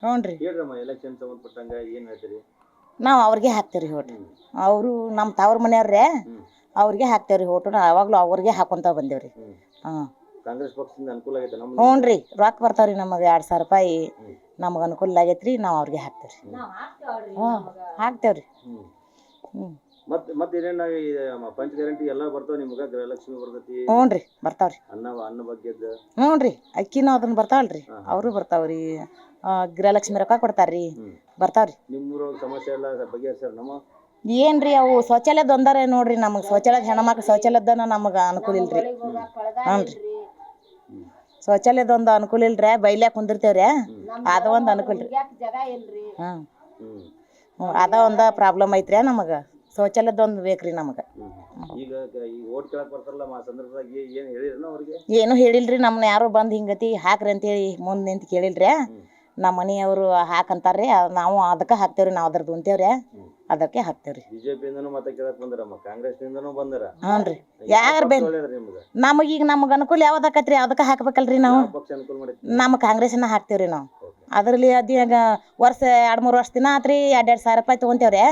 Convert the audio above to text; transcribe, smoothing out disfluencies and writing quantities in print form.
ಹ್ಞೂ ರೀ. ಹೇಳ್ರಮ್ಮ ಎಲೆಕ್ಷನ್ ಸಂಬಂಧಪಟ್ಟಂಗ ಏನ್ ಹೇಳ್ತೀರಿ? ನಾವು ಅವ್ರಿಗೆ ಹಾಕ್ತೇವೆ ರೀ ಓಟ್. ಅವರು ನಮ್ಮ ತವ್ರ ಮನೆಯವ್ರೇ, ಅವ್ರಿಗೆ ಹಾಕ್ತೇವೆ ರೀ ಓಟು. ಯಾವಾಗಲೂ ಅವ್ರಿಗೆ ಹಾಕೊಂತ ಬಂದೇವ್ರಿ. ಹಾಂ. ಕಾಂಗ್ರೆಸ್ ಪಕ್ಷದಿಂದ ಅನುಕೂಲ ಆಗೈತೆ ನಮ್ಮ? ಹ್ಞೂ ರೀ, ರೊಕ್ಕ ಬರ್ತಾವ್ರಿ ನಮಗೆ 2,000 ರೂಪಾಯಿ. ನಮಗೆ ಅನುಕೂಲ ಆಗೈತೆ ರೀ, ನಾವು ಅವ್ರಿಗೆ ಹಾಕ್ತೇವೆ ರೀ. ಹ್ಞೂ ಹಾಕ್ತೇವೆ ರೀ. ಹ್ಞೂ. ಮತ್ತೆ ಏನೇನು ಪಂಚ ಗ್ಯಾರಂಟಿ ಎಲ್ಲ ಬರ್ತಾವ ನಿಮ್ಗೆ? ಗೃಹಲಕ್ಷ್ಮಿ ಬರ್ತೈತಿ? ಹ್ಞೂ ರೀ, ಬರ್ತಾವ್ರಿ. ಅನ್ನ ಬಗ್ಗೆದ್ದು? ಹ್ಞೂ ರೀ, ಅಕ್ಕಿನೂ ಅದನ್ನ ಬರ್ತಾವಲ್ರಿ, ಅವರು ಬರ್ತಾವ್ರಿ. ಗೃಹಲಕ್ಷ್ಮಿ ರೊಕ್ಕ ಕೊಡ್ತಾರ್ರಿ, ಬರ್ತಾವ್ರಿ. ನಿಮ್ಮೂರ ಸಮಸ್ಯೆ ಎಲ್ಲ ಬಗೆಹರಿಸ್ಯಾರ ನಮ್ಮ? ಏನ್ರಿ ಅವು ಶೌಚಾಲಯದ ಒಂದರೆ ನೋಡ್ರಿ, ನಮಗೆ ಶೌಚಾಲಯದ ಹೆಣ್ಮಕ್ಳು ಶೌಚಾಲಯದನ ನಮಗೆ ಅನುಕೂಲ ಇಲ್ರಿ. ಹ್ಞೂ ರೀ, ಶೌಚಾಲಯದ ಒಂದು ಅನುಕೂಲ ಇಲ್ರಿ, ಬೈಲ್ಯಾಕ ಕುಂದಿರ್ತೇವ್ರಿ, ಅದು ಒಂದು ಅನುಕೂಲ ರೀ. ಹ್ಞೂ ಅದ ಒಂದು ಪ್ರಾಬ್ಲಮ್ ಐತ್ರಿ ನಮಗೆ, ಶೌಚಾಲಯದ ಒಂದು ಬೇಕ್ರಿ ನಮಗೆ. ಈಗ ಓಟ್ ಕೇಳಕ್ ಬರ್ತಾರಲ್ಲ ಆ ಸಂದರ್ಭದಾಗ ಏನು ಹೇಳಿರನ ಅವ್ರಿಗೆ? ಏನು ಹೇಳಿಲ್ರಿ, ನಮ್ಮನ್ನ ಯಾರು ಬಂದು ಹಿಂಗತಿ ಹಾಕ್ರಿ ಅಂತೇಳಿ ಮುಂದೆ ನಿಂತು ಕೇಳಿಲ್ರಿ. ನಮ್ಮ ಮನೆಯವರು ಹಾಕಂತಾರ್ರಿ, ನಾವು ಅದಕ್ಕೆ ಹಾಕ್ತೇವ್ರಿ. ನಾವು ಅದ್ರದ್ದು ಉಂತೇವ್ರಿ, ಅದಕ್ಕೆ ಹಾಕ್ತೇವ್ರಿ. ಬಿಜೆಪಿಯಿಂದನೂ ಮತ್ತೆ ಕೇಳಕ್ ಬಂದಾರಮ್ಮ, ಕಾಂಗ್ರೆಸ್ನಿಂದನೂ ಬಂದಾರ. ಹ್ಞೂ ರೀ, ಯಾರು ನಮಗೀಗ ನಮಗೆ ಅನುಕೂಲ ಯಾವ್ದಾಕತ್ರಿ ಅದಕ್ಕೆ ಹಾಕ್ಬೇಕಲ್ರಿ ನಾವು. ಪಕ್ಷ ಅನುಕೂಲ ಮಾಡೈತಿ? ನಮ್ಮ ಕಾಂಗ್ರೆಸ್ನ ಹಾಕ್ತೇವ್ರಿ ನಾವು. ಅದರಲ್ಲಿ ಅದ್ಯಾಗ ವರ್ಷ 2-3 ವರ್ಷ ದಿನ ಆತ್ರಿ 2,000 ರೂಪಾಯಿ ತೊಗೊಂತೇವ್ರಿ.